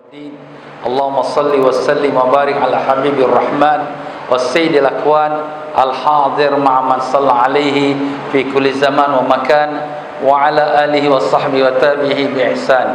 Allahumma salli wa sallim wa barik ala habibir rahman wa sayyidil akwan al-hadir ma'a man salla alaihi fi kulli zaman wa makan wa ala alihi wa sahbihi wa tabihi bi ihsan.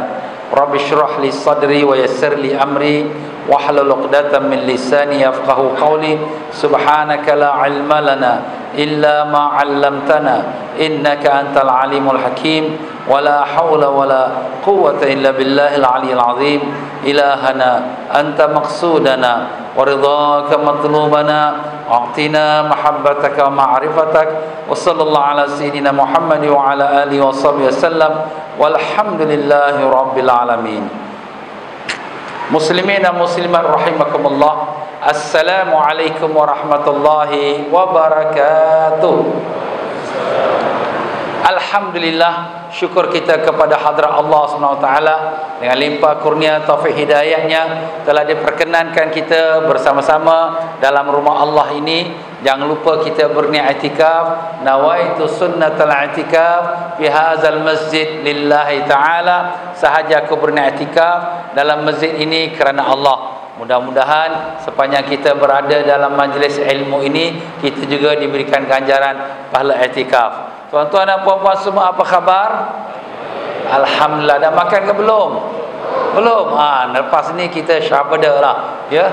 Rabbi shrah li sadri wa yassir li amri wa hlul 'uqdatam min lisani yafqahu qawli. Subhanaka la ilma lana illa ma 'allamtana innaka antal alimul hakim. Wala haula wala quwwata illa billahil aliyyil azim. Ilahana anta maqsudana wa ridhaka matlubana a'tina mahabbataka wa ma'rifatak wa sallallahu ala sayyidina Muhammad wa ala alihi wa sahbihi wasallam walhamdulillahi rabbil alamin. Muslimin dan muslimat rahimakumullah, assalamualaikum warahmatullahi wabarakatuh. Alhamdulillah, syukur kita kepada hadrat Allah SWT dengan limpah kurnia taufik hidayahnya telah diperkenankan kita bersama-sama dalam rumah Allah ini. Jangan lupa kita berniat i'tikaf. Nawaitu sunnatal i'tikaf fi hadzal masjid lillahi ta'ala. Sahaja aku berniat i'tikaf dalam masjid ini kerana Allah. Mudah-mudahan sepanjang kita berada dalam majlis ilmu ini, kita juga diberikan ganjaran pahala i'tikaf. Tuan-tuan dan puan-puan semua, apa khabar? Alhamdulillah. Dah makan ke belum? Belum. Lepas ni kita syabada lah, ya.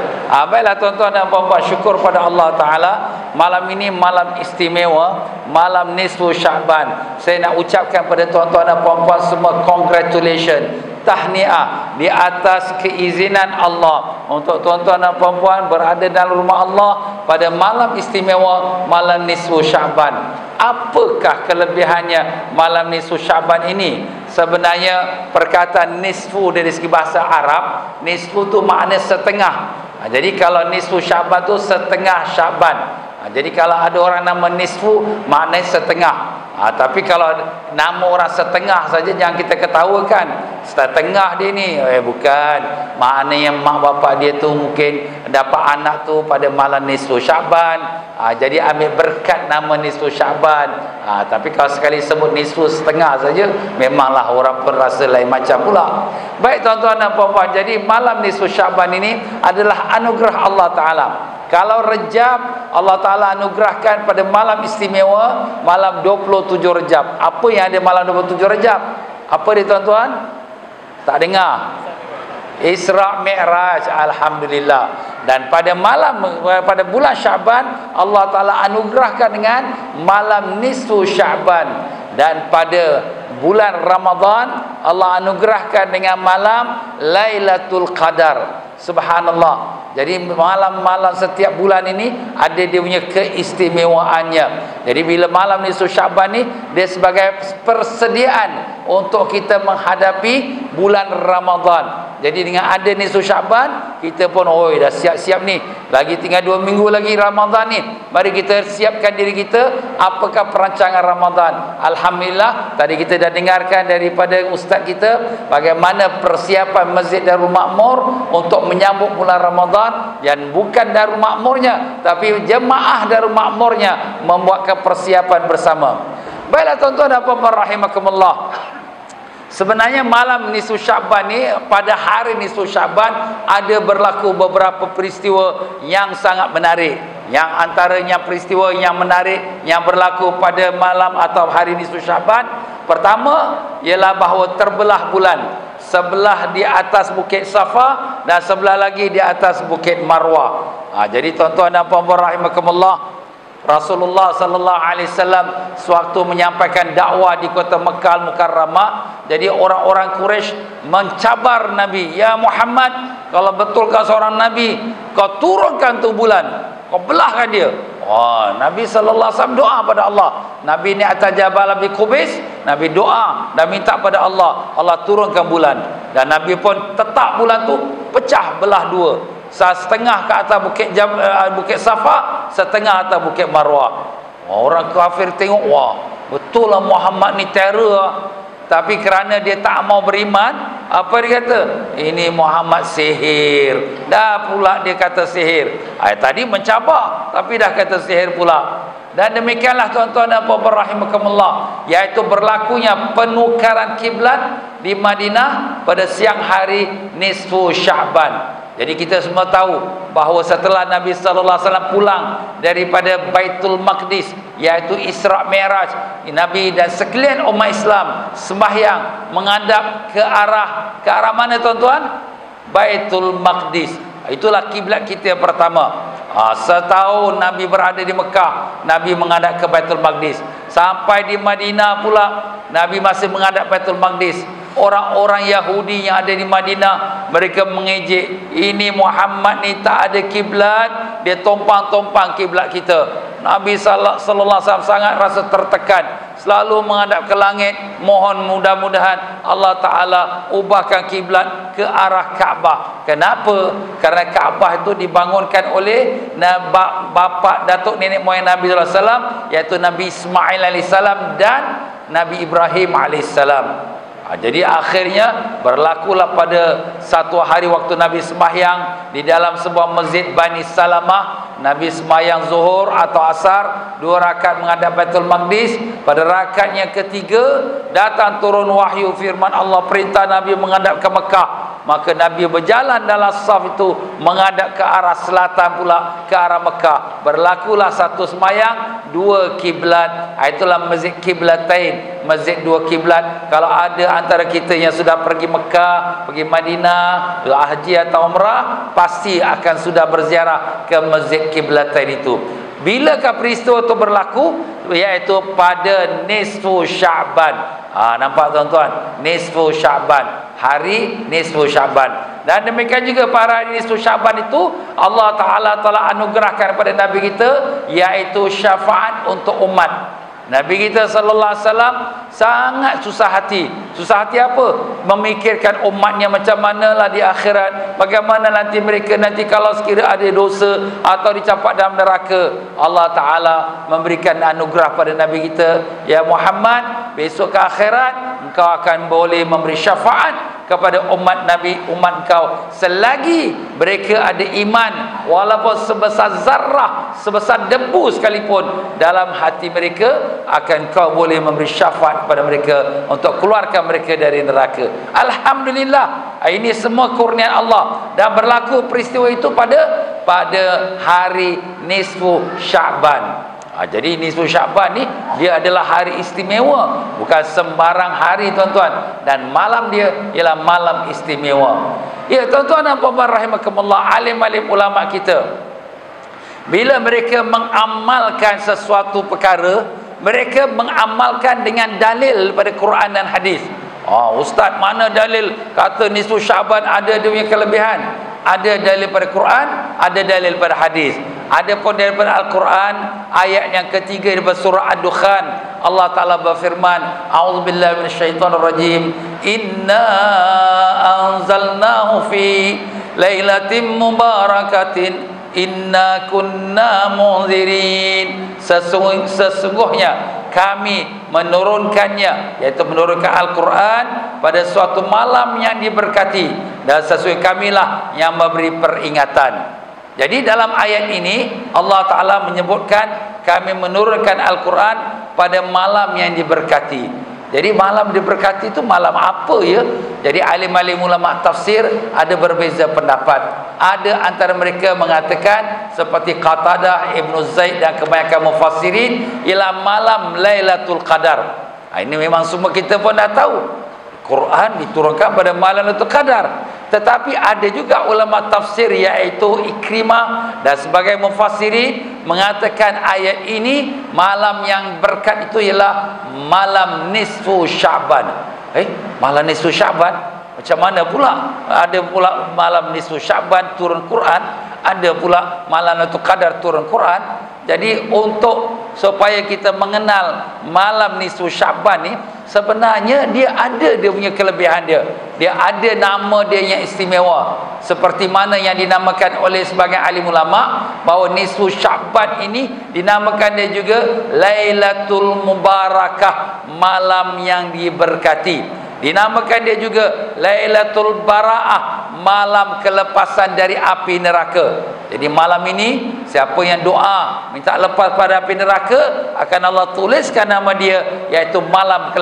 Baiklah tuan-tuan dan puan-puan, syukur pada Allah Taala. Malam ini malam istimewa, malam nisfu Syaban. Saya nak ucapkan pada tuan-tuan dan puan-puan semua congratulations, tahniah di atas keizinan Allah untuk tuan-tuan dan puan-puan berada dalam rumah Allah pada malam istimewa, malam nisfu Syaban. Apakah kelebihannya malam nisfu Syaban ini? Sebenarnya perkataan nisfu dari segi bahasa Arab, nisfu tu makna setengah. Jadi kalau nisfu Syaban tu setengah Syaban. Jadi kalau ada orang nama nisfu, maknanya setengah. Tapi kalau nama orang setengah saja jangan kita ketawakan. Setengah dia ni, bukan. Maknanya mak bapak dia tu mungkin dapat anak tu pada malam nisfu Syaban. Jadi ambil berkat nama nisfu Syaban. Tapi kalau sekali sebut nisfu setengah saja, memanglah orang pun rasa lain macam pula. Baik tuan-tuan dan puan-puan, jadi malam nisfu Syaban ini adalah anugerah Allah Ta'ala. Kalau Rejab, Allah Ta'ala anugerahkan pada malam istimewa, malam 27 Rejab. Apa yang ada malam 27 Rejab? Apa dia tuan-tuan? Tak dengar? Isra' Mi'raj, alhamdulillah. Dan pada malam, pada bulan Syaban, Allah Ta'ala anugerahkan dengan malam nisfu Syaban. Dan pada bulan Ramadan, Allah anugerahkan dengan malam Lailatul Qadar. Subhanallah. Jadi malam-malam setiap bulan ini ada dia punya keistimewaannya. Jadi bila malam nisfu Syaban ni, dia sebagai persediaan untuk kita menghadapi bulan Ramadan. Jadi dengan ada nisfu Syaban, kita pun dah siap-siap ni. Lagi tinggal 2 minggu lagi Ramadan ni. Mari kita siapkan diri kita. Apakah perancangan Ramadan? Alhamdulillah, tadi kita dah dengarkan daripada ustaz kita bagaimana persiapan Masjid Darul Makmur untuk menyambut bulan Ramadan. Dan bukan Darul Makmurnya, tapi jemaah Darul Makmurnya membuatkan persiapan bersama. Baiklah tuan-tuan dan puan-puan rahimakumullah, sebenarnya malam nisfu Syaban ni, pada hari nisfu Syaban ada berlaku beberapa peristiwa yang sangat menarik. Yang antaranya peristiwa yang menarik yang berlaku pada malam atau hari nisfu Syaban, pertama ialah bahawa terbelah bulan. Sebelah di atas Bukit Safa dan sebelah lagi di atas Bukit Marwah. Jadi tuan-tuan dan puan-puan rahimakumullah, Rasulullah sallallahu alaihi wasallam sewaktu menyampaikan dakwah di kota Mekah Mukarramah, jadi orang-orang Quraisy mencabar Nabi, "Ya Muhammad, kalau betul kau seorang nabi, kau turunkan tu bulan, kau belahkan dia." Nabi sallallahu alaihi wasallam doa pada Allah. Nabi ni atas Jabal Abi Qubais, Nabi doa dan minta pada Allah, Allah turunkan bulan. Dan Nabi pun tetap bulan tu pecah belah dua. Setengah ke atas Bukit Safa, setengah atas Bukit Marwah. Orang kafir tengok, betul lah Muhammad ni terror. Tapi kerana dia tak mau beriman, apa dia kata? Ini Muhammad sihir. Dah pula dia kata sihir. Tadi mencabar, tapi dah kata sihir pula. Dan demikianlah tuan-tuan dan puan-puan rahimakumullah, iaitu berlakunya penukaran kiblat di Madinah pada siang hari nisfu Sya'ban. Jadi kita semua tahu bahawa setelah Nabi sallallahu alaihi wasallam pulang daripada Baitul Maqdis, iaitu Isra' Mi'raj, Nabi dan sekalian umat Islam sembahyang menghadap ke arah mana tuan-tuan? Baitul Maqdis. Itulah kiblat kita yang pertama. Setahun Nabi berada di Mekah, Nabi menghadap ke Baitul Maqdis. Sampai di Madinah pula, Nabi masih menghadap Baitul Maqdis. Orang-orang Yahudi yang ada di Madinah, mereka mengejek, ini Muhammad ni tak ada kiblat, dia tompang-tompang kiblat kita. Nabi sallallahu alaihi wasallam sangat rasa tertekan, selalu menghadap ke langit, mohon mudah-mudahan Allah Ta'ala ubahkan kiblat ke arah Kaabah. Kenapa? Kerana Kaabah itu dibangunkan oleh bapa datuk nenek moyang Nabi sallallahu alaihi wasallam, iaitu Nabi Ismail alaihi salam dan Nabi Ibrahim alaihi salam. Jadi akhirnya berlakulah pada satu hari waktu Nabi sembahyang di dalam sebuah masjid Bani Salamah. Nabi sembahyang zuhur atau asar, 2 rakaat menghadap Baitul Maqdis. Pada rakaat yang ketiga datang turun wahyu firman Allah, perintah Nabi menghadap ke Mekah. Maka Nabi berjalan dalam saf itu menghadap ke arah selatan pula, ke arah Mekah. Berlakulah satu sembahyang 2 kiblat. Itulah masjid kiblatain, masjid 2 kiblat. Kalau ada antara kita yang sudah pergi Mekah, pergi Madinah, haji atau umrah, pasti akan sudah berziarah ke masjid kiblatain itu. Bilakah peristiwa itu berlaku? Iaitu pada nisfu Sya'ban. Nampak tuan-tuan, nisfu Sya'ban, hari nisfu Sya'ban. Dan demikian juga pada hari nisfu Sya'ban itu Allah Ta'ala telah anugerahkan kepada Nabi kita, iaitu syafaat untuk umat. Nabi kita sallallahu alaihi wasallam sangat susah hati. Susah hati apa? Memikirkan umatnya macam manalah di akhirat, bagaimana nanti mereka nanti kalau sekiranya ada dosa atau dicapak dalam neraka. Allah Ta'ala memberikan anugerah pada Nabi kita, ya Muhammad, besok ke akhirat engkau akan boleh memberi syafaat kepada umat Nabi, umat kau, selagi mereka ada iman, walaupun sebesar zarrah, sebesar debu sekalipun dalam hati mereka, akan kau boleh memberi syafaat kepada mereka untuk keluarkan mereka dari neraka. Alhamdulillah, ini semua kurnia Allah, dan berlaku peristiwa itu pada hari nisfu Sya'ban. Jadi nisfu Sya'ban ni dia adalah hari istimewa, bukan sembarang hari tuan-tuan, dan malam dia ialah malam istimewa. Ya tuan-tuan dan puan-puan rahimakumullah, alim-alim ulama kita bila mereka mengamalkan sesuatu perkara, mereka mengamalkan dengan dalil pada Quran dan hadis. Ustaz, mana dalil kata nisfu Sya'ban ada dia punya kelebihan? Ada dalil pada Quran, ada dalil pada hadis. Ada pun daripada Al-Quran, ayat yang ketiga daripada surah Ad-Dukhan, Allah Ta'ala berfirman, a'udzubillahi minasyaitonirrajim, inna anzalnahu fi lailatin mubarakatin inna kunna munzirin. Sesungguhnya kami menurunkannya, iaitu menurunkan Al-Quran pada suatu malam yang diberkati, dan sesungguhnya kamilah yang memberi peringatan. Jadi dalam ayat ini Allah Ta'ala menyebutkan kami menurunkan Al-Quran pada malam yang diberkati. Jadi malam diberkati itu malam apa ya? Jadi alim-alim ulama tafsir ada berbeza pendapat. Ada antara mereka mengatakan seperti Qatadah, Ibnu Zaid dan kebanyakan mufassirin, ialah malam Lailatul Qadar. Ini memang semua kita pun dah tahu, Quran diturunkan pada malam Lailatul Qadar. Tetapi ada juga ulama tafsir, iaitu Ikrimah dan sebagai mufassirin, mengatakan ayat ini malam yang berkat itu ialah malam nisfu Sya'ban. Malam nisfu Sya'ban macam mana pula? Ada pula malam nisfu Sya'ban turun Quran, ada pula malam Lailatul Qadar turun Quran. Jadi untuk supaya kita mengenal malam nisfu Sya'ban ni, sebenarnya dia ada dia punya kelebihan dia. Dia ada nama dia yang istimewa. Seperti mana yang dinamakan oleh sebagian alim ulama bahawa nisfu Sya'ban ini dinamakan dia juga Lailatul Mubarakah, malam yang diberkati. Dinamakan dia juga Lailatul Bara'ah, malam kelepasan dari api neraka. Jadi malam ini siapa yang doa minta lepas pada api neraka, akan Allah tuliskan nama dia, iaitu malam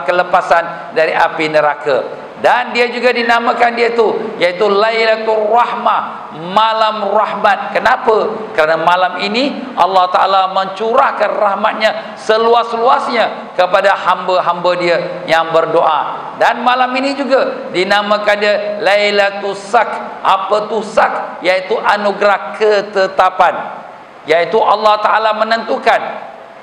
kelepasan dari api neraka. Dan dia juga dinamakan dia tu, iaitu Lailatul Rahmah, malam rahmat. Kenapa? Kerana malam ini Allah Ta'ala mencurahkan rahmatnya seluas-luasnya kepada hamba-hamba dia yang berdoa. Dan malam ini juga dinamakan dia Lailatul Sak. Apa tu sak? Iaitu anugerah ketetapan, iaitu Allah Ta'ala menentukan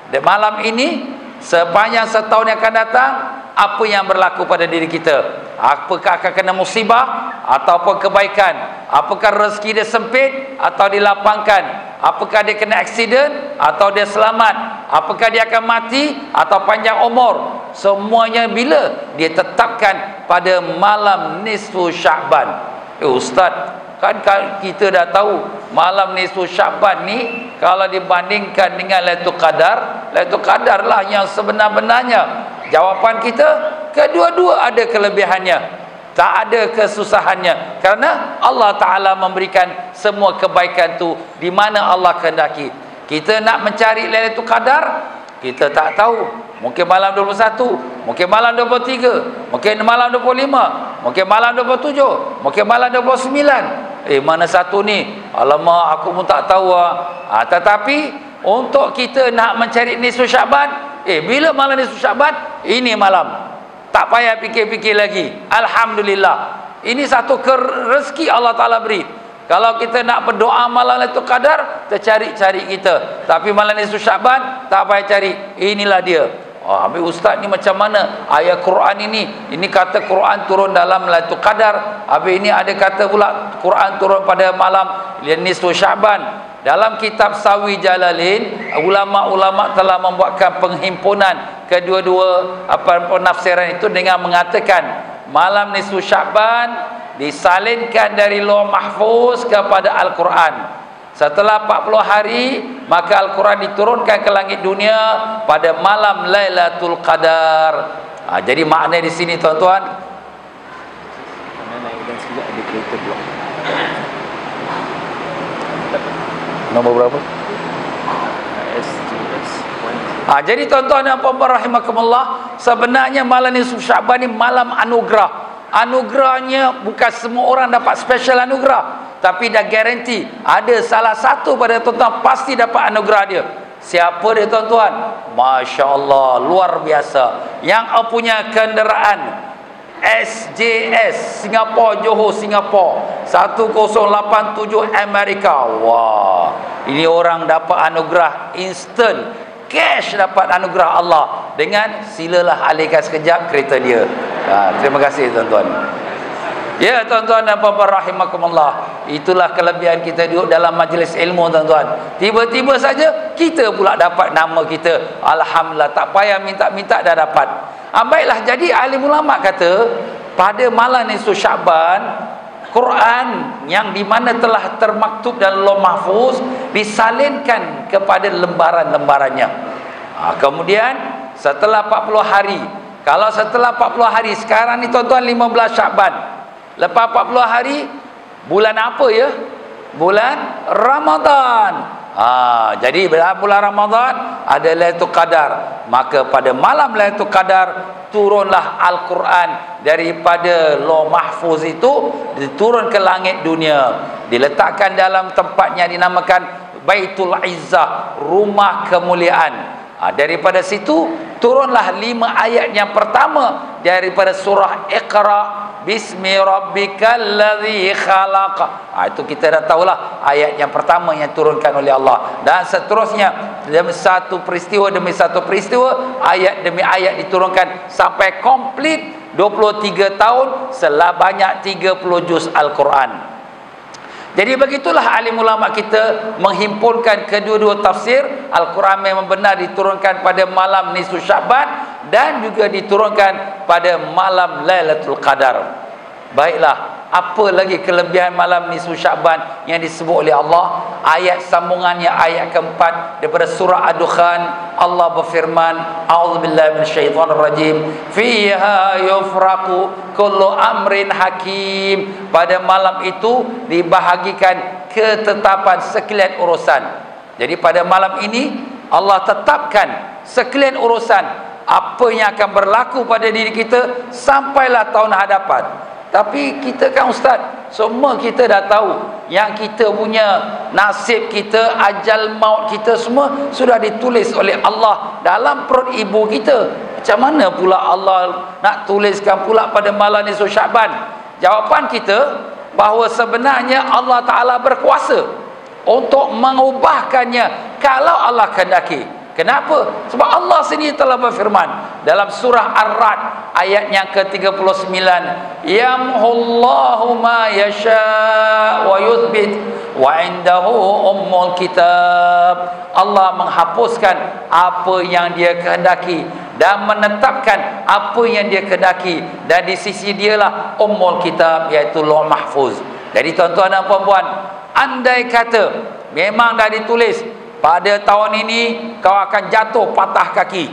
di malam ini sepanjang setahun yang akan datang apa yang berlaku pada diri kita. Apakah akan kena musibah ataupun kebaikan? Apakah rezeki dia sempit atau dilapangkan? Apakah dia kena aksiden atau dia selamat? Apakah dia akan mati atau panjang umur? Semuanya bila dia tetapkan pada malam nisfu Sya'ban. Ustaz, kan kita dah tahu malam nisfu Sya'ban ni kalau dibandingkan dengan Lailatul Qadar, Lailatul Qadar lah yang sebenar-benarnya. Jawapan kita, kedua-dua ada kelebihannya, tak ada kesusahannya, kerana Allah Ta'ala memberikan semua kebaikan tu di mana Allah kehendaki. Kita nak mencari Lailatul Qadar, kita tak tahu, mungkin malam 21, mungkin malam 23, mungkin malam 25, mungkin malam 27, mungkin malam 29. Mana satu ni? Alamak, aku pun tak tahu tetapi untuk kita nak mencari nisfu Sya'ban, bila malam nisfu Sya'ban, ini malam, tak payah fikir-fikir lagi. Alhamdulillah, ini satu rezeki Allah Ta'ala beri. Kalau kita nak berdoa malam Lailatul Qadar, tercari-cari kita, tapi malam nisfu Sya'ban tak payah cari, inilah dia. Habis ustaz ni macam mana ayat Quran ini kata Quran turun dalam Lailatul Qadar, habis ini ada kata pula Quran turun pada malam nisfu Sya'ban. Dalam kitab Sawi Jalalain, ulama-ulama telah membuatkan penghimpunan kedua-dua penafsiran itu dengan mengatakan malam nisfu Sya'ban disalinkan dari Lauh Mahfuz kepada Al-Quran. Setelah 40 hari, maka Al-Quran diturunkan ke langit dunia pada malam Lailatul Qadar. Jadi makna di sini tuan-tuan, nombor berapa? Jadi tuan-tuan dan puan-puan rahimakumullah, sebenarnya malam nisfu Sya'ban ni malam anugerah. Anugerahnya bukan semua orang dapat special anugerah, tapi dah garanti ada salah satu pada tuan-tuan pasti dapat anugerah dia. Siapa dia tuan-tuan? Masya Allah, luar biasa. Yang punya kenderaan SJS Singapura, Johor Singapura 1087 Amerika. Wah, ini orang dapat anugerah instant cash, dapat anugerah Allah dengan silalah alihkan sekejap kereta dia. Terima kasih tuan-tuan. Ya tuan-tuan dan puan-puan rahimakumullah, itulah kelebihan kita duduk dalam majlis ilmu tuan-tuan. Tiba-tiba saja kita pula dapat nama kita. Alhamdulillah, tak payah minta-minta dah dapat. Baiklah, jadi alim ulama kata pada malam nisfu Sya'ban, Quran yang di mana telah termaktub dalam Lauh Mahfuz disalinkan kepada lembaran-lembarannya. Kemudian setelah 40 hari, kalau setelah 40 hari, sekarang ni tuan-tuan 15 Sya'ban, lepas 40 hari, bulan apa ya? Bulan Ramadan. Jadi bulan Ramadan ada Lailatul Qadar, maka pada malam Lailatul Qadar turunlah Al-Quran daripada Lauh Mahfuz itu, diturun ke langit dunia, diletakkan dalam tempatnya dinamakan Baitul Izzah, rumah kemuliaan. Daripada situ turunlah 5 ayat yang pertama daripada surah Iqra, Bismi Rabbikal Ladzi Khalaq. Itu kita dah tahulah ayat yang pertama yang turunkan oleh Allah. Dan seterusnya, demi satu peristiwa demi satu peristiwa, ayat demi ayat diturunkan sampai komplit 23 tahun, sebanyak 30 juz Al-Quran. Jadi begitulah alim ulama kita menghimpunkan kedua-dua tafsir. Al-Quran memang benar diturunkan pada malam nisfu Sya'ban dan juga diturunkan pada malam Lailatul Qadar. Baiklah, apa lagi kelebihan malam nisfu Sya'ban yang disebut oleh Allah? ayat sambungannya, ayat keempat daripada surah Ad-Dukhan. Allah berfirman, a'udzubillahi minasyaitonirrajim, fiha yufraqu kullu amrin hakim. Pada malam itu dibahagikan ketetapan sekalian urusan. Jadi pada malam ini Allah tetapkan sekalian urusan apa yang akan berlaku pada diri kita sampailah tahun hadapan. Tapi kita kan ustaz, semua kita dah tahu yang kita punya nasib kita, ajal maut kita semua sudah ditulis oleh Allah dalam perut ibu kita. Macam mana pula Allah nak tuliskan pula pada malam nisfu Syaban? Jawapan kita bahawa sebenarnya Allah Ta'ala berkuasa untuk mengubahkannya kalau Allah kehendaki. Kenapa? Sebab Allah sendiri telah berfirman dalam surah Ar-Ra'd ayat yang ke-39, yamhullahu ma yasha wa yuthbit wa indahu ummul kitab. Allah menghapuskan apa yang dia kehendaki dan menetapkan apa yang dia kehendaki, dan di sisi dialah ummul kitab, iaitu Lauh Mahfuz. Jadi tuan-tuan dan puan-puan, andai kata memang dah ditulis pada tahun ini kau akan jatuh patah kaki,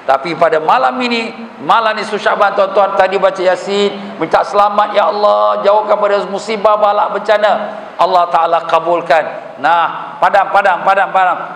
tapi pada malam ini, malam nisfu Syaban, tuan-tuan tadi baca Yasin, minta selamat, ya Allah jauhkan pada musibah balak bencana, Allah Ta'ala kabulkan. Nah, padam,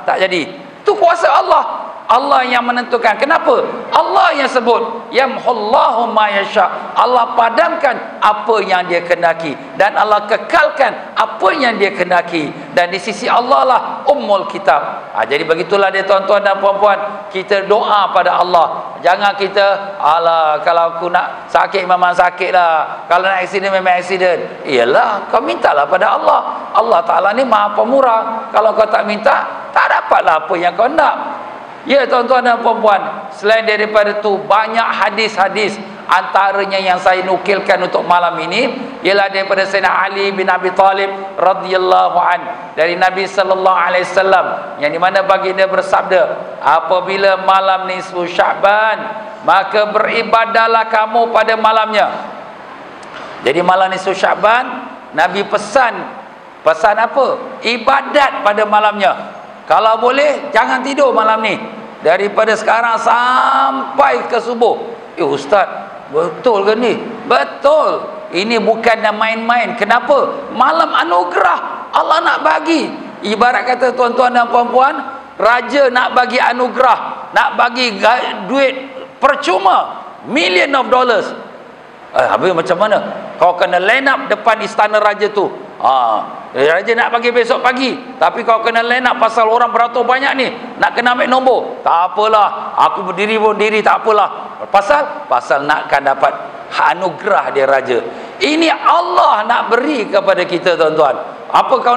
tak jadi. Itu kuasa Allah. Allah yang menentukan. Kenapa? Allah yang sebut yamhullahu ma yasha. Allah padamkan apa yang dia kehendaki dan Allah kekalkan apa yang dia kehendaki, dan di sisi Allah lah ummul kitab. Jadi begitulah dia tuan-tuan dan puan-puan, kita doa pada Allah. Jangan kita alah kalau aku nak sakit memang sakit lah, kalau nak aksiden memang aksiden. Iyalah, kau mintalah pada Allah. Allah Ta'ala ni Maha Pemurah. Kalau kau tak minta, tak dapatlah apa yang kau nak. Ya tuan-tuan dan puan-puan, selain daripada itu banyak hadis-hadis, antaranya yang saya nukilkan untuk malam ini ialah daripada Sayyidina Ali bin Abi Talib radhiyallahu an, dari Nabi sallallahu alaihi wasallam, yang di mana baginda bersabda, apabila malam nisfu Syaban maka beribadahlah kamu pada malamnya. Jadi malam nisfu Syaban Nabi pesan apa? Ibadat pada malamnya. Kalau boleh jangan tidur malam ni, daripada sekarang sampai ke subuh. Ustaz, betul ke ni? Betul. Ini bukan main-main. Kenapa? Malam anugerah Allah nak bagi. Ibarat kata tuan-tuan dan puan-puan, raja nak bagi anugerah, nak bagi duit percuma, million of dollars. Habis macam mana? Kau kena line up depan istana raja tu. Raja nak bagi besok pagi, tapi kau kena line up pasal orang beratur banyak ni, nak kena ambil nombor. Tak apalah, aku berdiri pun diri, tak apalah. Pasal nakkan dapat anugerah dia raja. Ini Allah nak beri kepada kita tuan-tuan. Apa kau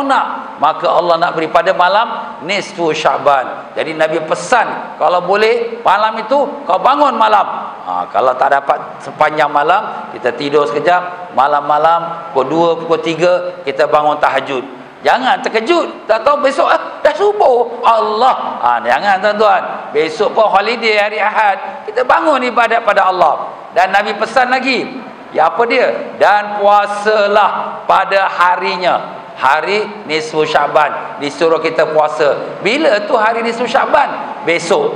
nak? Maka Allah nak beri pada malam nisfu Syaban. Jadi Nabi pesan, kalau boleh malam itu kau bangun malam. Kalau tak dapat sepanjang malam, kita tidur sekejap. Malam-malam pukul 2, pukul 3 kita bangun tahajud. Jangan terkejut, tak tahu besok dah subuh. Allah. Jangan tuan-tuan. Besok pun holiday, hari Ahad, kita bangun ibadat pada Allah. Dan Nabi pesan lagi, ya apa dia? Dan puasalah pada harinya. Hari nisfu Syaban disuruh kita puasa. Bila tu hari nisfu Syaban? Besok.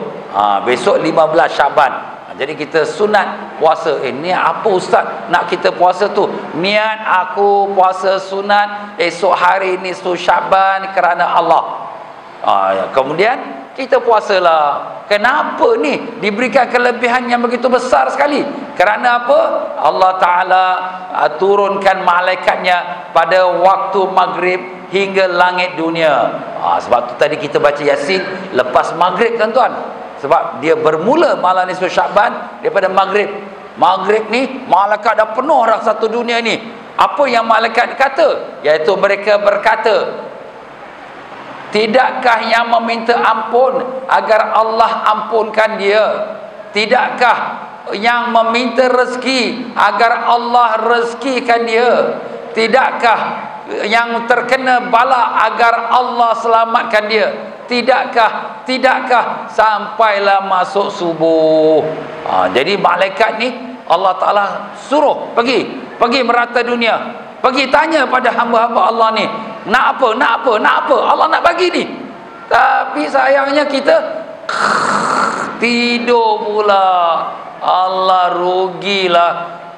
Besok 15 Syaban. Jadi kita sunat puasa. Niat apa ustaz nak kita puasa tu? Niat aku puasa sunat esok hari nisfu Syaban kerana Allah. Kemudian kita puasalah. Kenapa ni diberikan kelebihan yang begitu besar sekali? Kerana apa? Allah Ta'ala turunkan malaikatnya pada waktu maghrib hingga langit dunia. Sebab tu tadi kita baca Yasin lepas maghrib tuan-tuan. Sebab dia bermula malam nisfu Syaban daripada maghrib. Maghrib ni malaikat dah penuh dah satu dunia ni. Apa yang malaikat kata? Iaitu mereka berkata, tidakkah yang meminta ampun agar Allah ampunkan dia? Tidakkah yang meminta rezeki agar Allah rezekikan dia? Tidakkah yang terkena bala agar Allah selamatkan dia? Tidakkah sampailah masuk subuh. Jadi malaikat ni Allah Ta'ala suruh pergi merata dunia, pergi tanya pada hamba-hamba Allah ni, Nak apa? Nak apa? Nak apa? Allah nak bagi ni. Tapi sayangnya kita tidur pula. Allah, rugilah.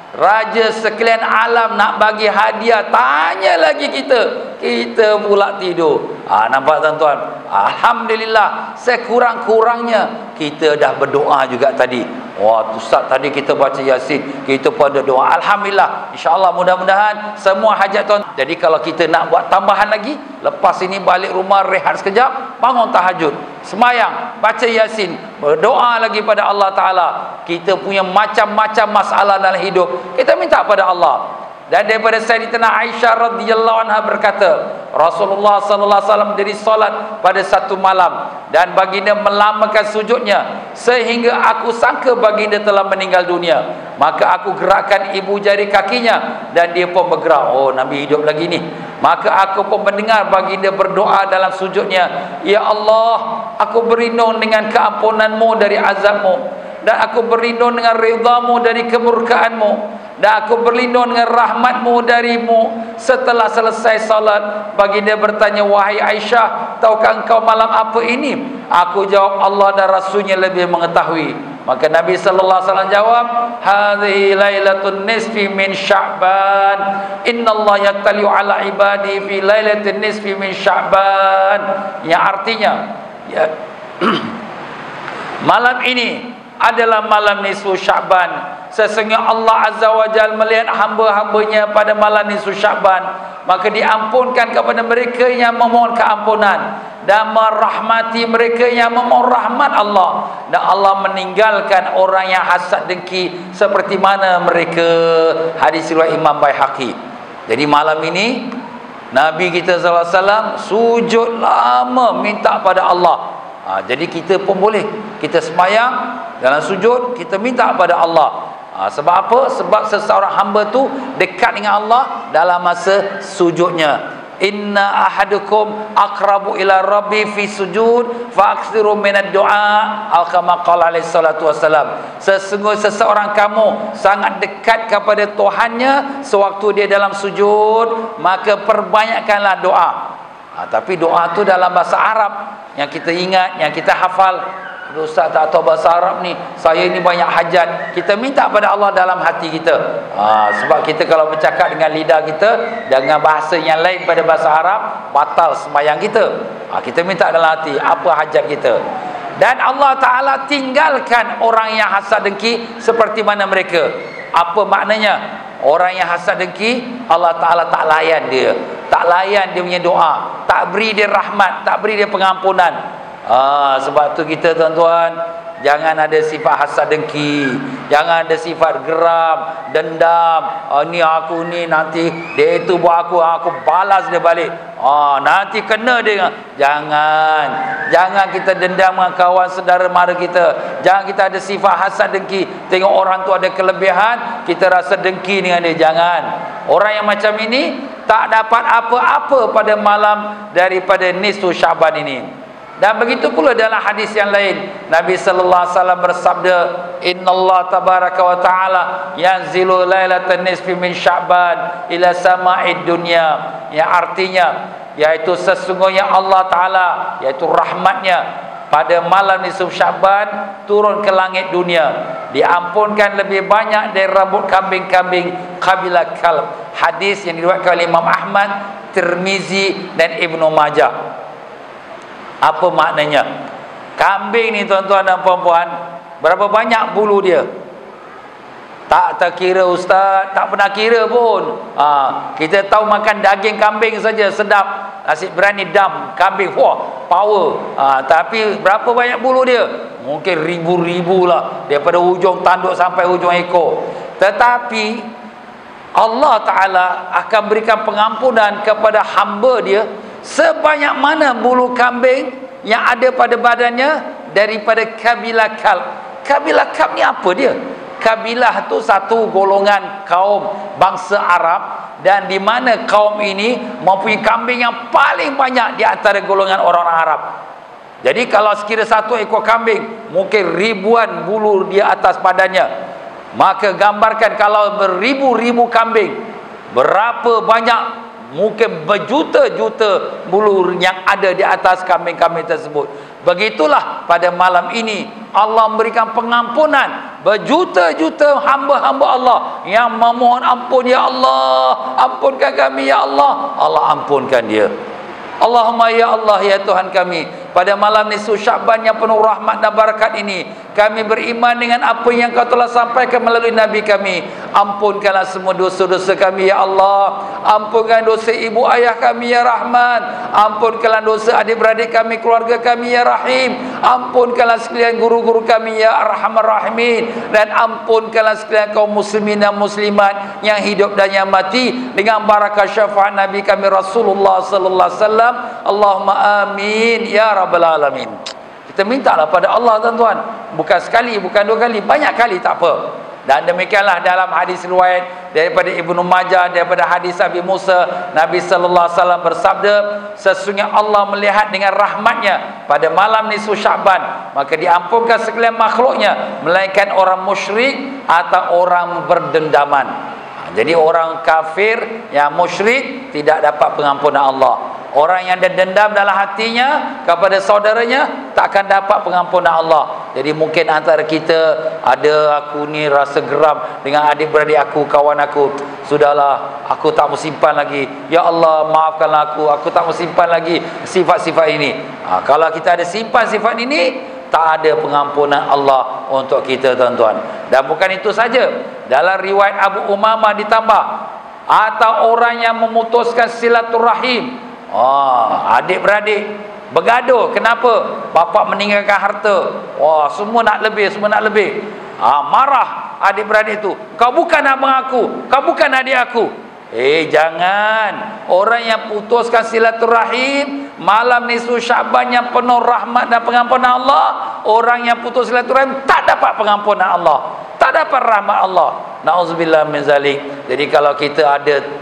Raja sekalian alam nak bagi hadiah, tanya lagi kita pula tidur. Nampak tuan-tuan, alhamdulillah, sekurang-kurangnya kita dah berdoa juga tadi. Wah, Ustaz, tadi kita baca Yasin, kita pada doa. Alhamdulillah, insya-Allah, mudah-mudahan semua hajat tuan. Jadi kalau kita nak buat tambahan lagi, lepas ini balik rumah, rehat sekejap, bangun tahajud, semayang, baca Yasin, berdoa lagi pada Allah Ta'ala. Kita punya macam-macam masalah dalam hidup, kita minta pada Allah. Dan daripada Sayyidatina Aisyah radhiyallahu anha berkata, Rasulullah sallallahu alaihi wasallam berdiri solat pada satu malam dan baginda melamakan sujudnya sehingga aku sangka baginda telah meninggal dunia. Maka aku gerakkan ibu jari kakinya dan dia pun bergerak. Oh, Nabi hidup lagi ni. Maka aku pun mendengar baginda berdoa dalam sujudnya, Ya Allah, aku berlindung dengan keampunanmu dari azabmu, dan aku berlindung dengan ridhamu dari kemurkaanmu, dan aku berlindung dengan rahmatmu darimu. Setelah selesai salat, baginda bertanya, wahai Aisyah, tahukah engkau malam apa ini? Aku jawab, Allah dan Rasulnya lebih mengetahui. Maka Nabi sallallahu alaihi wasallam jawab, hadhihi lailatun nisfi min Sya'ban, innallaha yattali'u ala ibadi fi lailatin nisfi min Sya'ban. Yang artinya, ya, malam ini adalah malam nisfu Sya'ban. Sesungguhnya Allah Azza wa Jalla melihat hamba-hambanya pada malam nisfu Sya'ban, maka diampunkan kepada mereka yang memohon keampunan dan merahmati mereka yang memohon rahmat Allah, dan Allah meninggalkan orang yang hasad dengki seperti mana mereka. Hadis riwayat Imam Baihaqi. Jadi malam ini Nabi kita sallallahu alaihi wasallam sujud lama minta pada Allah. Jadi kita pun boleh, kita semayang dalam sujud, kita minta pada Allah. Sebab apa? Sebab seseorang hamba tu dekat dengan Allah dalam masa sujudnya. Inna ahadukum aqrabu ila rabbi fi sujud fa aktsiru minad du'a, al kama qala alaihi salatu wasalam. Sesungguhnya seseorang kamu sangat dekat kepada Tuhannya sewaktu dia dalam sujud, maka perbanyakkanlah doa. Tapi doa tu dalam bahasa Arab yang kita ingat, yang kita hafal. Ustaz, tak tahu bahasa Arab ni, saya ni banyak hajat. Kita minta pada Allah dalam hati kita. Sebab kita kalau bercakap dengan lidah kita dengan bahasa yang lain pada bahasa Arab, batal sembahyang kita. Kita minta dalam hati apa hajat kita. Dan Allah Ta'ala tinggalkan orang yang hasad dengki seperti mana mereka. Apa maknanya? Orang yang hasad dengki, Allah Ta'ala tak layan dia, tak layan dia punya doa, tak beri dia rahmat, tak beri dia pengampunan. Sebab tu kita tuan-tuan, jangan ada sifat hasad dengki, jangan ada sifat geram, dendam. Ni aku ni, nanti dia itu buat aku balas dia balik. Nanti kena dia. Jangan kita dendam dengan kawan saudara mara kita. Jangan kita ada sifat hasad dengki. Tengok orang tu ada kelebihan, kita rasa dengki dengan dia. Jangan. Orang yang macam ini tak dapat apa-apa pada malam daripada nisfu Sya'ban ini. Dan begitu pula dalam hadis yang lain, Nabi sallallahu alaihi wasallam bersabda, innallaha tabaraka wa taala yanzilu lailatan nisfi min Sya'ban ila sama'id dunya. Yang artinya, yaitu sesungguhnya Allah Ta'ala, yaitu rahmatnya, pada malam nisfu Sya'ban turun ke langit dunia, diampunkan lebih banyak dari rambut kambing-kambing kabilah Kalb. Hadis yang diriwayatkan oleh Imam Ahmad, Tirmizi dan Ibnu Majah. Apa maknanya? Kambing ni tuan-tuan dan puan-puan, berapa banyak bulu dia? Tak terkira ustaz, tak pernah kira pun. Kita tahu makan daging kambing saja sedap. Nasi berani dam kambing, wah, power. Tapi berapa banyak bulu dia? Mungkin ribu-ribu lah, daripada hujung tanduk sampai hujung ekor. Tetapi Allah Ta'ala akan berikan pengampunan kepada hamba dia sebanyak mana bulu kambing yang ada pada badannya daripada kabilah Kalb. Kabilah Kalb ni apa dia? Kabilah tu satu golongan kaum bangsa Arab, dan di mana kaum ini mempunyai kambing yang paling banyak di antara golongan orang-orang Arab. Jadi kalau sekira satu ekor kambing mungkin ribuan bulu di atas badannya, maka gambarkan kalau beribu-ribu kambing, berapa banyak mungkin berjuta-juta bulu yang ada di atas kambing-kambing tersebut. Begitulah pada malam ini Allah memberikan pengampunan berjuta-juta hamba-hamba Allah yang memohon ampun, ya Allah, ampunkan kami ya Allah. Allah ampunkan dia. Allahumma ya Allah ya Tuhan kami, pada malam nisfu Sya'ban yang penuh rahmat dan barakat ini, kami beriman dengan apa yang Kau telah sampaikan melalui Nabi kami. Ampunkanlah semua dosa-dosa kami ya Allah. Ampunkan dosa ibu ayah kami ya Rahman. Ampunkanlah dosa adik-beradik kami, keluarga kami ya Rahim. Ampunkanlah sekalian guru-guru kami ya Arhamar Rahimin. Dan ampunkanlah sekalian kaum muslimin dan muslimat yang hidup dan yang mati dengan barakah syafaat Nabi kami Rasulullah sallallahu alaihi wasallam. Allahumma amin ya rabbal alamin. Kita mintalah pada Allah tuan-tuan, bukan sekali, bukan dua kali, banyak kali tak apa. Dan demikianlah dalam hadis riwayat daripada Ibnu Majah, daripada hadis Abi Musa, Nabi sallallahu alaihi wasallam bersabda, sesungguhnya Allah melihat dengan rahmatnya pada malam nisfu Sya'ban, maka diampunkan sekalian makhluknya melainkan orang musyrik atau orang berdendaman. Jadi orang kafir yang musyrik tidak dapat pengampunan Allah. Orang yang dendam dalam hatinya kepada saudaranya tak akan dapat pengampunan Allah. Jadi mungkin antara kita ada, aku ni rasa geram dengan adik-beradik aku, kawan aku. Sudahlah, aku tak mau simpan lagi. Ya Allah, maafkanlah aku tak mau simpan lagi sifat-sifat ini. Kalau kita ada simpan sifat ini, tak ada pengampunan Allah untuk kita tuan-tuan. Dan bukan itu saja, dalam riwayat Abu Umamah ditambah, atau orang yang memutuskan silaturahim. Adik-beradik bergaduh, kenapa? Bapa meninggalkan harta. Semua nak lebih, semua nak lebih. Marah adik-beradik itu. Kau bukan abang aku, kau bukan adik aku. Jangan. Orang yang putuskan silaturahim malam nisfu Sya'ban yang penuh rahmat dan pengampunan Allah, orang yang putus silaturahim tak dapat pengampunan Allah, tak dapat rahmat Allah. Nauzubillah min zalik. Jadi kalau kita ada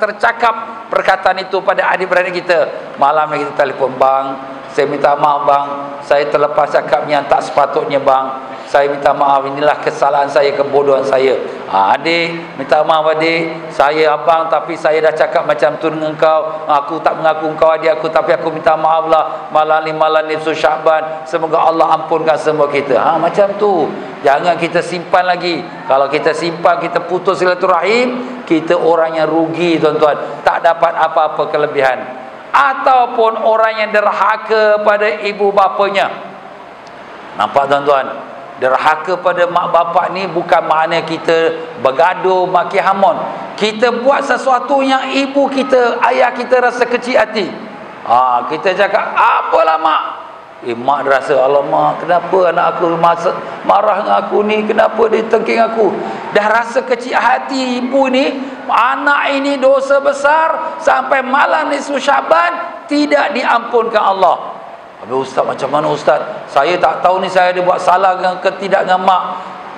tercakap perkataan itu pada adik-beradik kita, malam ni kita telefon, bang, saya minta maaf bang, saya terlepas cakap yang tak sepatutnya bang, saya minta maaf, inilah kesalahan saya, kebodohan saya. Adik, minta maaf adik, saya abang tapi saya dah cakap macam tu dengan kau, aku tak mengaku kau adik aku, tapi aku minta maaf lah, malam ni nisfu Sya'ban, semoga Allah ampunkan semua kita. Macam tu. Jangan kita simpan lagi. Kalau kita simpan, kita putus silaturahim, kita orang yang rugi tuan-tuan, tak dapat apa-apa kelebihan. Ataupun orang yang derhaka pada ibu bapanya. Nampak tuan-tuan, derhaka pada mak bapak ni bukan makna kita bergaduh maki hamon. Kita buat sesuatu yang ibu kita, ayah kita rasa kecil hati. Kita cakap, apalah mak? Mak rasa, alamak, kenapa anak aku marah dengan aku ni, kenapa dia tengking aku? Dah rasa kecil hati ibu ni, anak ini dosa besar, sampai malam nisfu Sya'ban tidak diampunkan Allah. Habis ustaz, macam mana ustaz? Saya tak tahu ni, saya ada buat salah ke tidak dengan mak.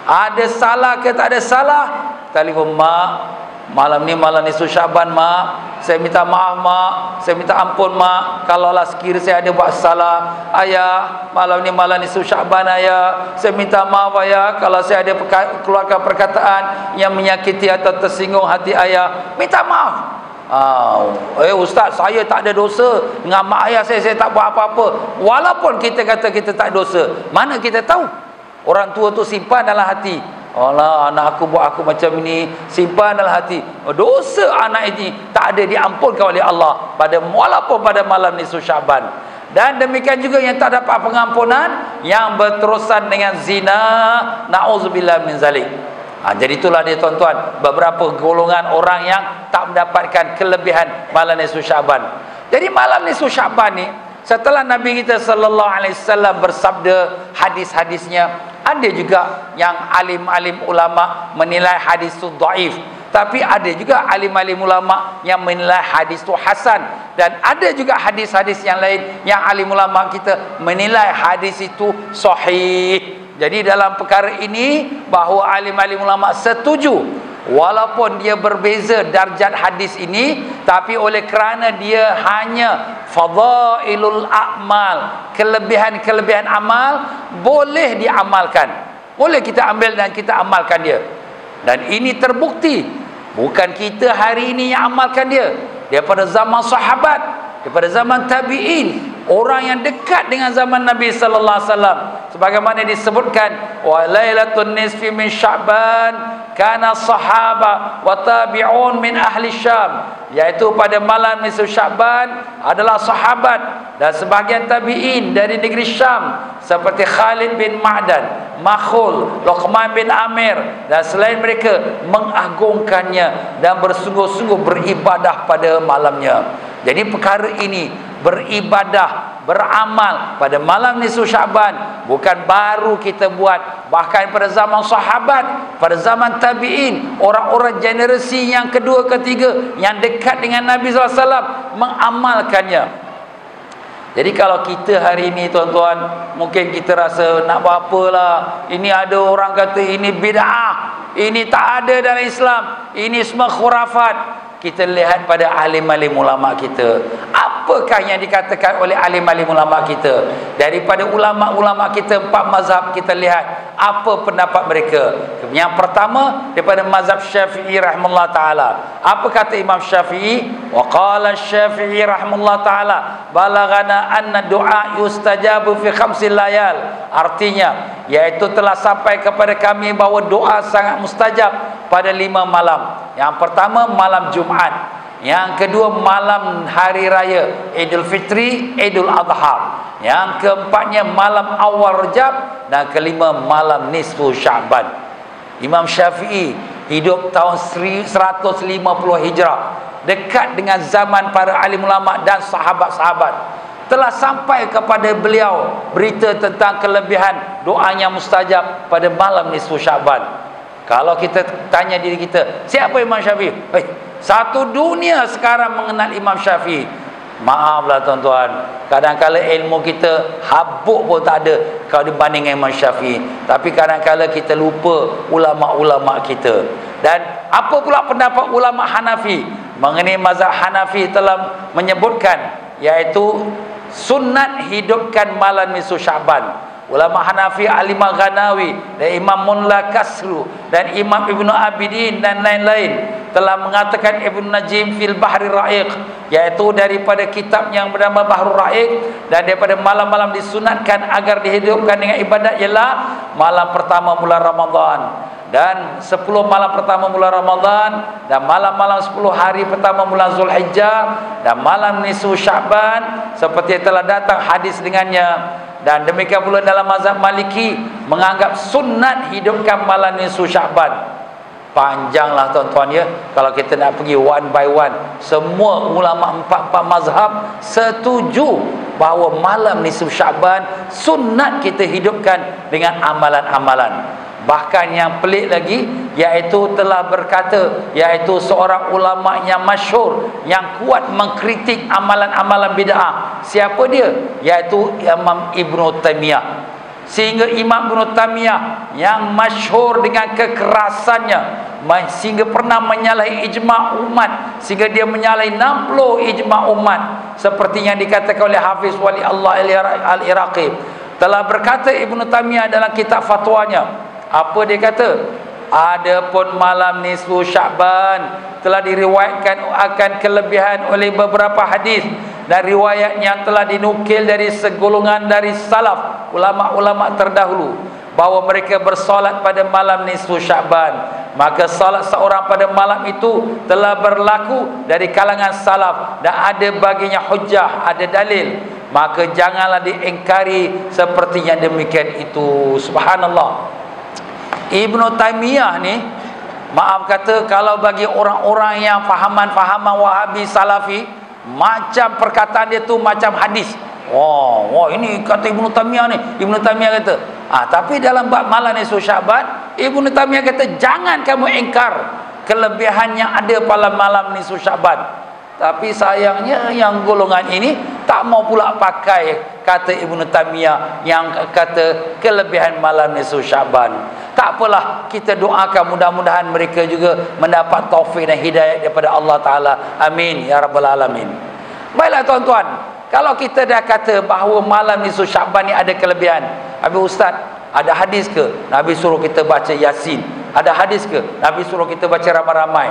Ada salah ke tak ada salah? Telefon mak, malam ni malam nisfu Sya'ban mak, saya minta maaf mak, saya minta ampun mak kalaulah sekiranya saya ada buat salah. Ayah, malam ni malam nisfu Sya'ban ayah, saya minta maaf ayah kalau saya ada keluarkan perkataan yang menyakiti atau tersinggung hati ayah, minta maaf. Ustaz, saya tak ada dosa dengan mak ayah saya tak buat apa-apa. Walaupun kita kata kita tak dosa, mana kita tahu? Orang tua tu simpan dalam hati, Allah, anak aku buat aku macam ini, simpan dalam hati. Dosa anak ini tak ada diampunkan oleh Allah walaupun pada malam nisfu Sya'ban. Dan demikian juga yang tak dapat pengampunan yang berterusan dengan zina, na'udzubillah min zalik. Jadi itulah dia tuan-tuan, beberapa golongan orang yang tak mendapatkan kelebihan malam nisfu Sya'ban. Jadi malam nisfu Sya'ban ni, setelah Nabi kita sallallahu alaihi wasallam bersabda hadis-hadisnya, ada juga yang alim-alim ulama menilai hadis itu dhaif, tapi ada juga alim-alim ulama yang menilai hadis itu hasan, dan ada juga hadis-hadis yang lain yang alim ulama kita menilai hadis itu sahih. Jadi dalam perkara ini bahawa alim-alim ulama setuju, walaupun dia berbeza darjat hadis ini, tapi oleh kerana dia hanya fadailul a'mal, kelebihan-kelebihan amal, boleh diamalkan, boleh kita ambil dan kita amalkan dia. Dan ini terbukti, bukan kita hari ini yang amalkan dia, daripada zaman sahabat, daripada zaman tabi'in, orang yang dekat dengan zaman Nabi sallallahu alaihi wasallam, sebagaimana disebutkan wa lailatul nisfi min Sya'ban kana sahaba wa tabi'un min ahli Syam, yaitu pada malam nisfu Sya'ban adalah sahabat dan sebahagian tabi'in dari negeri Syam seperti Khalid bin Ma'dan, Makhul, Luqman bin Amir dan selain mereka mengagungkannya dan bersungguh-sungguh beribadah pada malamnya. Jadi perkara ini, beribadah, beramal pada malam nisfu Sya'ban, bukan baru kita buat. Bahkan pada zaman sahabat, pada zaman tabi'in, orang-orang generasi yang kedua, ketiga yang dekat dengan Nabi SAW mengamalkannya. Jadi kalau kita hari ini tuan-tuan, mungkin kita rasa nak buat apalah, ini ada orang kata ini bid'ah, ini tak ada dalam Islam, ini semua khurafat. Kita lihat pada alim-alim ulama kita, apakah yang dikatakan oleh alim-alim ulama kita. Daripada ulama-ulama kita 4 mazhab, kita lihat apa pendapat mereka. Yang pertama daripada mazhab Syafi'i rahimahullah taala. Apa kata Imam Syafi'i? Wa qala Syafi'i rahimahullah taala balaghana anna du'a yustajabu fi 5 layal. Artinya, yaitu telah sampai kepada kami bahawa doa sangat mustajab pada 5 malam. Yang pertama malam Jumaat, yang kedua malam hari raya Idul Fitri, Idul Adha, yang keempatnya malam awal Rajab, dan kelima malam nisfu Sya'ban. Imam Syafi'i hidup tahun 150 Hijrah, dekat dengan zaman para alim ulama dan sahabat-sahabat. Telah sampai kepada beliau berita tentang kelebihan doanya mustajab pada malam nisfu Sya'ban. Kalau kita tanya diri kita, siapa Imam Syafi'i? Satu dunia sekarang mengenal Imam Syafi'i. Maaflah tuan-tuan, kadang-kala ilmu kita habuk pun tak ada kalau dibanding Imam Syafi'i. Tapi kadang-kala kita lupa ulama-ulama kita. Dan apa pula pendapat ulama Hanafi? Mengenai mazhab Hanafi telah menyebutkan, iaitu sunat hidupkan malam nisfu Sya'ban. Ulama Hanafi Al-Imam Ghanawi dan Imam Munla Kasru dan Imam Ibnu Abidin dan lain-lain telah mengatakan, Ibnu Najim fil Bahri Ra'iq, iaitu daripada kitab yang bernama Bahrul Ra'iq, dan daripada malam-malam disunatkan agar dihidupkan dengan ibadat ialah malam pertama bulan Ramadan, dan 10 malam pertama bulan Ramadan, dan malam-malam 10 hari pertama bulan Zulhijjah, dan malam nisfu Sya'ban seperti yang telah datang hadis dengannya. Dan demikian pula dalam mazhab Maliki menganggap sunat hidupkan malam nisfu Sya'ban. Panjanglah tuan-tuan ya, kalau kita nak pergi one by one. Semua ulama 4 mazhab setuju bahawa malam nisfu Sya'ban sunat kita hidupkan dengan amalan-amalan. Bahkan yang pelik lagi, iaitu telah berkata, iaitu seorang ulama yang masyhur, yang kuat mengkritik amalan-amalan bid'ah. Siapa dia? Iaitu Imam Ibnu Taimiyah. Sehingga Imam Ibnu Taimiyah yang masyhur dengan kekerasannya, sehingga pernah menyalahi ijma' umat, sehingga dia menyalahi 60 ijma' umat, seperti yang dikatakan oleh Hafiz Wali Allah Al-Iraqi. Telah berkata Ibnu Taimiyah dalam kitab fatwanya, apa dia kata? Adapun malam nisfu Sya'ban telah diriwayatkan akan kelebihan oleh beberapa hadis dan riwayat yang telah dinukil dari segolongan dari salaf, ulama-ulama terdahulu, bahawa mereka bersolat pada malam nisfu Sya'ban. Maka solat seorang pada malam itu telah berlaku dari kalangan salaf dan ada baginya hujjah, ada dalil. Maka janganlah diingkari seperti yang demikian itu. Subhanallah. Ibnu Taimiyah ni, maaf kata, kalau bagi orang-orang yang fahaman-fahaman Wahabi Salafi, macam perkataan dia tu macam hadis. Wah, ini kata Ibnu Taimiyah ni. Ibnu Taimiyah kata, tapi dalam bab malam nisfu Sya'ban, Ibnu Taimiyah kata jangan kamu ingkar kelebihan yang ada pada malam nisfu Sya'ban. Tapi sayangnya yang golongan ini tak mau pula pakai kata Ibnu Taimiyah yang kata kelebihan malam nisfu Sya'ban. Tak apalah, kita doakan mudah-mudahan mereka juga mendapat taufik dan hidayah daripada Allah Ta'ala. Amin ya Rabbal Alamin. Baiklah tuan-tuan, kalau kita dah kata bahawa malam nisfu Sya'ban ni ada kelebihan, habis Ustaz, ada hadis ke Nabi suruh kita baca Yasin? Ada hadis ke? Nabi suruh kita baca ramai-ramai.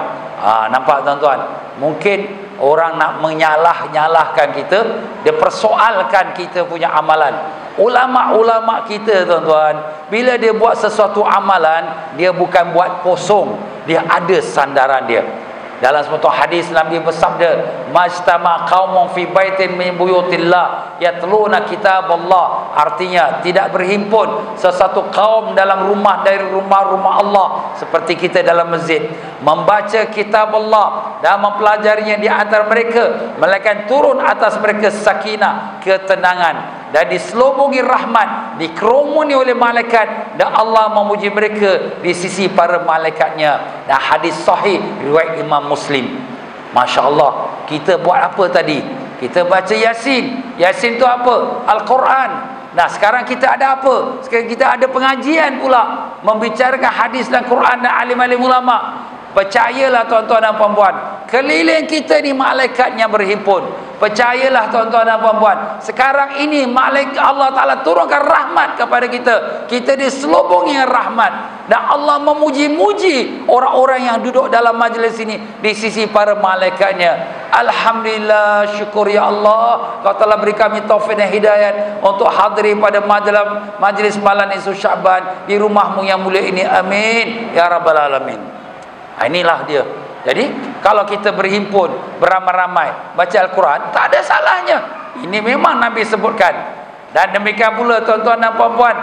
Nampak tuan-tuan? Mungkin orang nak menyalah-nyalahkan kita, dia persoalkan kita punya amalan. Ulama-ulama kita tuan-tuan, bila dia buat sesuatu amalan, dia bukan buat kosong, dia ada sandaran dia. Dalam suatu hadis Nabi bersabda, majtama qaumun fi baitin min buyutillah yatluna kitaballah. Artinya tidak berhimpun sesuatu kaum dalam rumah dari rumah-rumah Allah seperti kita dalam masjid, membaca kitab Allah dan mempelajarinya di antara mereka, melainkan turun atas mereka sakinah, ketenangan, dan diselubungi rahmat, dikerumuni oleh malaikat, dan Allah memuji mereka di sisi para malaikatnya. Dan hadis sahih riwayat Imam Muslim. Masya Allah, kita buat apa tadi? Kita baca Yasin. Yasin tu apa? Al-Quran. Nah, sekarang kita ada apa? Sekarang kita ada pengajian pula, membicarakan hadis dan Quran dan alim-alim ulama. Percayalah tuan-tuan dan puan-puan, keliling kita ni malaikatnya berhimpun. Percayalah tuan-tuan dan puan-puan, sekarang ini malaikat Allah Ta'ala turunkan rahmat kepada kita. Kita diselubungi rahmat, dan Allah memuji-muji orang-orang yang duduk dalam majlis ini di sisi para malaikatnya. Alhamdulillah, syukur ya Allah, Kau telah beri kami taufik dan hidayat untuk hadiri pada majlis malam nisfu Sya'ban di rumahmu yang mulia ini. Amin ya rabbal alamin. Inilah dia. Jadi kalau kita berhimpun beramai-ramai baca Al-Quran, tak ada salahnya. Ini memang Nabi sebutkan. Dan demikian pula tuan-tuan dan puan-puan,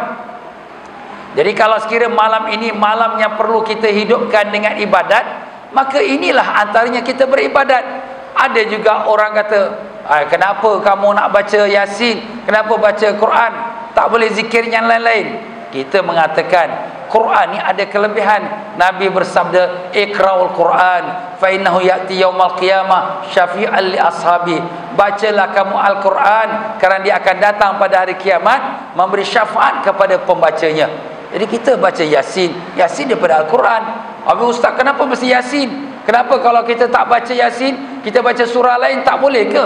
jadi kalau sekiranya malam ini malam yang perlu kita hidupkan dengan ibadat, maka inilah antaranya kita beribadat. Ada juga orang kata, kenapa kamu nak baca Yasin, kenapa baca Quran, tak boleh zikir yang lain-lain? Kita mengatakan Quran ni ada kelebihan. Nabi bersabda, iqra'ul Quran fa innahu ya'ti yaumal qiyamah syafi'an li ashabi. Bacalah kamu Al-Quran kerana dia akan datang pada hari kiamat memberi syafaat kepada pembacanya. Jadi kita baca Yasin, Yasin daripada Al-Quran. Habis ustaz, kenapa mesti Yasin? Kenapa kalau kita tak baca Yasin, kita baca surah lain tak boleh ke?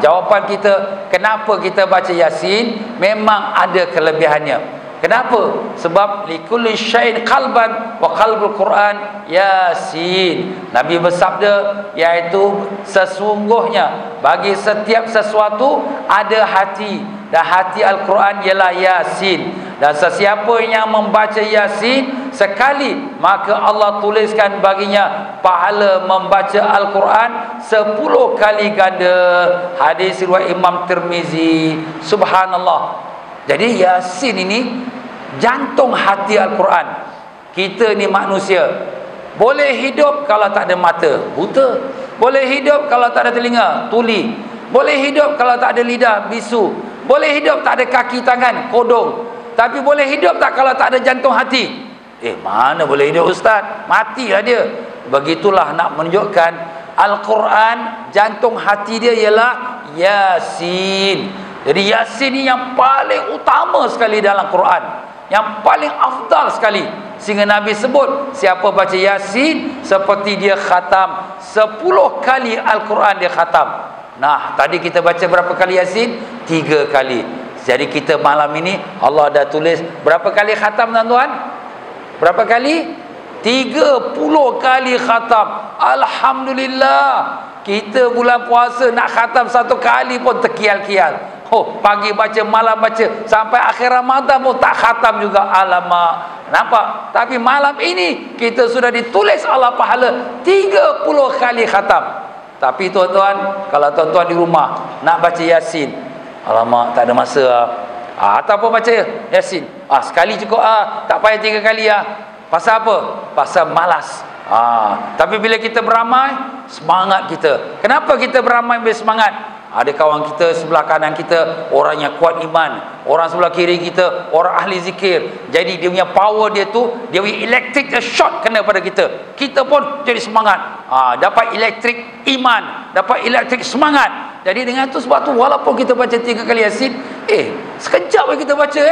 Jawapan kita, kenapa kita baca Yasin, memang ada kelebihannya. Kenapa? Sebab likulli syai'in qalban wa qalbul Quran Yasin. Nabi bersabda, iaitu sesungguhnya bagi setiap sesuatu ada hati, dan hati Al-Quran ialah Yasin. Dan sesiapa yang membaca Yasin sekali, maka Allah tuliskan baginya pahala membaca Al-Quran 10 kali ganda. Hadis riwayat Imam Tirmizi. Subhanallah. Jadi Yasin ini jantung hati Al-Quran. Kita ni manusia, boleh hidup kalau tak ada mata, buta. Boleh hidup kalau tak ada telinga, tuli. Boleh hidup kalau tak ada lidah, bisu. Boleh hidup tak ada kaki tangan, kodong. Tapi boleh hidup tak kalau tak ada jantung hati? Mana boleh hidup ustaz? Matilah dia. Begitulah nak menunjukkan Al-Quran, jantung hati dia ialah Yasin. Jadi Yasin ni yang paling utama sekali dalam Quran, yang paling afdal sekali, sehingga Nabi sebut siapa baca Yasin seperti dia khatam 10 kali Al-Quran dia khatam. Nah, tadi kita baca berapa kali Yasin? 3 kali. Jadi kita malam ini Allah dah tulis berapa kali khatam tuan-tuan? Berapa kali? 30 kali khatam. Alhamdulillah. Kita bulan puasa nak khatam 1 kali pun terkial-kial. Pagi baca, malam baca, sampai akhir Ramadan pun tak khatam juga. Alamak. Nampak? Tapi malam ini kita sudah ditulis Allah pahala 30 kali khatam. Tapi tuan-tuan, kalau tuan-tuan di rumah nak baca Yasin, alamak, tak ada masa. Ataupun baca Yasin, sekali cukup, tak payah 3 kali. Pasal apa? Pasal malas. Tapi bila kita beramai, semangat kita. Kenapa kita beramai bersemangat? Ada kawan kita sebelah kanan kita, orang yang kuat iman. Orang sebelah kiri kita, orang ahli zikir. Jadi dia punya power dia tu, dia punya electric shot kena pada kita. Kita pun jadi semangat. Dapat elektrik iman, dapat elektrik semangat. Jadi dengan tu, sebab tu walaupun kita baca 3 kali Yasin, sekejap kita baca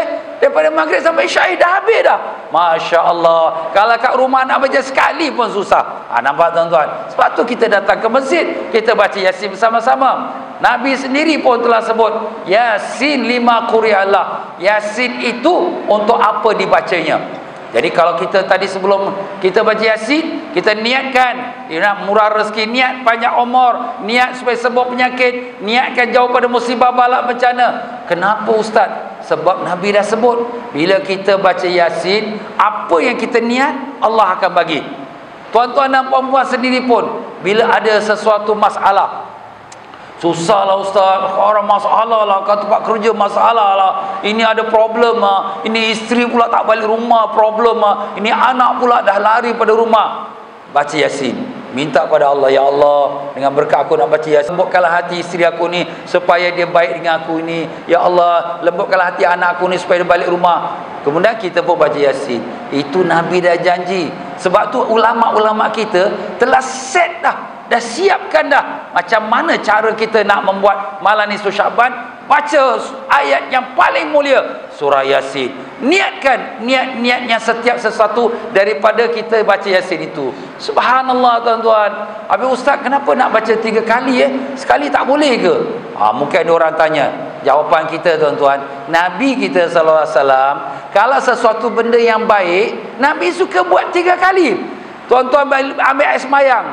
daripada maghrib sampai isyak dah habis dah. Masya Allah. Kalau kat rumah nak baca sekali pun susah. Nampak tuan-tuan? Sebab tu kita datang ke masjid, kita baca Yasin bersama-sama. Nabi sendiri pun telah sebut Yasin 5 quri'allah. Yasin itu untuk apa dibacanya? Jadi kalau kita tadi sebelum kita baca Yasin, kita niatkan nak murah rezeki, niat panjang umur, niat supaya sembuh penyakit, niatkan jauh pada musibah bala bencana. Kenapa Ustaz? Sebab Nabi dah sebut, bila kita baca Yasin, apa yang kita niat Allah akan bagi. Tuan-tuan dan puan-puan sendiri pun, bila ada sesuatu masalah, susahlah Ustaz, orang masalah lah, kat tempat kerja masalah lah, ini ada problem lah, ini isteri pula tak balik rumah problem lah, ini anak pula dah lari pada rumah. Baca Yasin, minta pada Allah, ya Allah, dengan berkat aku nak baca Yasin, lembutkanlah hati isteri aku ni supaya dia baik dengan aku ini, ya Allah, lembutkanlah hati anak aku ni supaya dia balik rumah. Kemudian kita pun baca Yasin. Itu Nabi dah janji. Sebab tu ulama-ulama kita telah set dah siapkan dah macam mana cara kita nak membuat malam nisfu Syaban. Baca ayat yang paling mulia, surah Yasin. Niatkan niatnya setiap sesuatu daripada kita baca Yasin itu. Subhanallah tuan-tuan. Habis Ustaz, kenapa nak baca 3 kali sekali tak boleh ke? Mungkin ada orang tanya. Jawapan kita tuan-tuan, Nabi kita sallallahu alaihi wasallam, kalau sesuatu benda yang baik, Nabi suka buat 3 kali. Tuan-tuan ambil air semayang,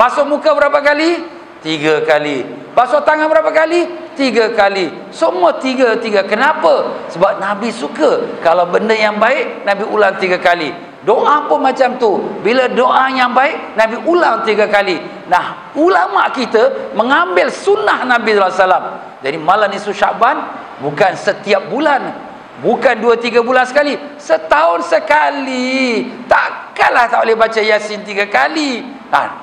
basuh muka berapa kali? 3 kali. Basuh tangan berapa kali? 3 kali. Semua 3. Kenapa? Sebab Nabi suka kalau benda yang baik, Nabi ulang 3 kali. Doa pun macam tu. Bila doa yang baik, Nabi ulang 3 kali. Nah, ulama kita mengambil sunnah Nabi SAW. Jadi malam nisfu Syaban bukan setiap bulan, bukan 2-3 bulan sekali, setahun sekali. Takkanlah tak boleh baca Yasin 3 kali.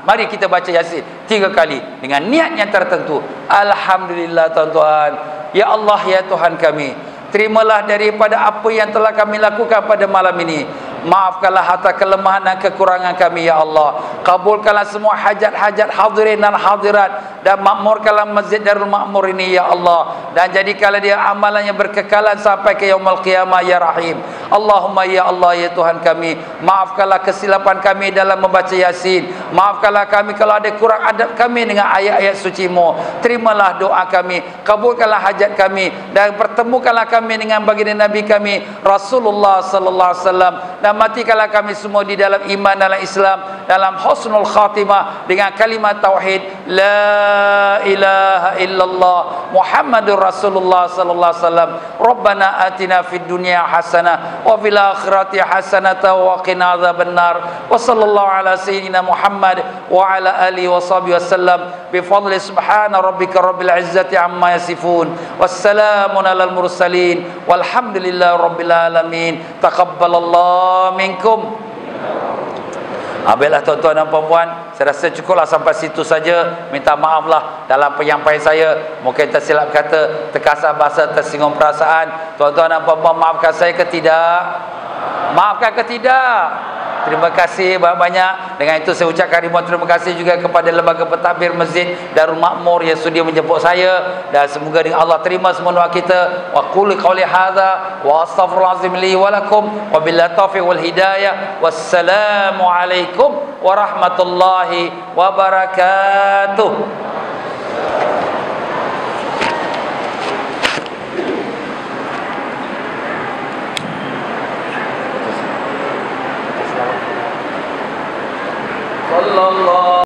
Mari kita baca Yasin 3 kali dengan niat yang tertentu. Alhamdulillah tuan-tuan. Ya Allah, ya Tuhan kami, terimalah daripada apa yang telah kami lakukan pada malam ini. Maafkanlah harta kelemahan dan kekurangan kami, ya Allah. Kabulkanlah semua hajat-hajat hadirin dan hadirat, dan makmurkanlah Masjid Darul Makmur ini, ya Allah, dan jadikanlah dia amalan yang berkekalan sampai ke yaumul qiyamah, ya Rahim. Allahumma ya Allah, ya Tuhan kami, maafkanlah kesilapan kami dalam membaca Yasin. Maafkanlah kami kalau ada kurang adab kami dengan ayat-ayat suci-Mu. Terimalah doa kami, kabulkanlah hajat kami, dan pertemukanlah kami dengan baginda Nabi kami Rasulullah sallallahu alaihi wasallam, dan matikanlah kami semua di dalam iman, dalam Islam, dalam husnul khatimah dengan kalimat tauhid la ilaha illallah Muhammadur Rasulullah sallallahu alaihi wasallam. Rabbana atina fid dunya hasanah wa fil akhirati hasanah wa qina adzabannar. Wa sallallahu ala sayyidina Muhammad wa ala alihi wa sahbihi wasallam bi fadli subhana rabbika rabbil izzati amma yasifun. Wassalamun alal mursalin walhamdulillahi rabbil alamin. Taqabbalallahu minkum. Baiklah tuan-tuan dan puan-puan, saya rasa cukuplah sampai situ saja. Minta maaflah dalam penyampaian saya, mungkin tersilap kata, terkasar bahasa, tersinggung perasaan. Tuan-tuan dan puan-puan, maafkan saya ke tidak? Maafkan ke tidak? Terima kasih banyak-banyak. Dengan itu saya ucapkan ribuan terima kasih juga kepada Lembaga Pentadbir Masjid Darul Makmur yang sudi menjemput saya, dan semoga dengan Allah terima semua doa kita. Wa qul qouli hadza wa astaghfirullahalazim li wa lakum wa billahi taufiq wal hidayah. Wassalamu alaikum warahmatullahi wabarakatuh.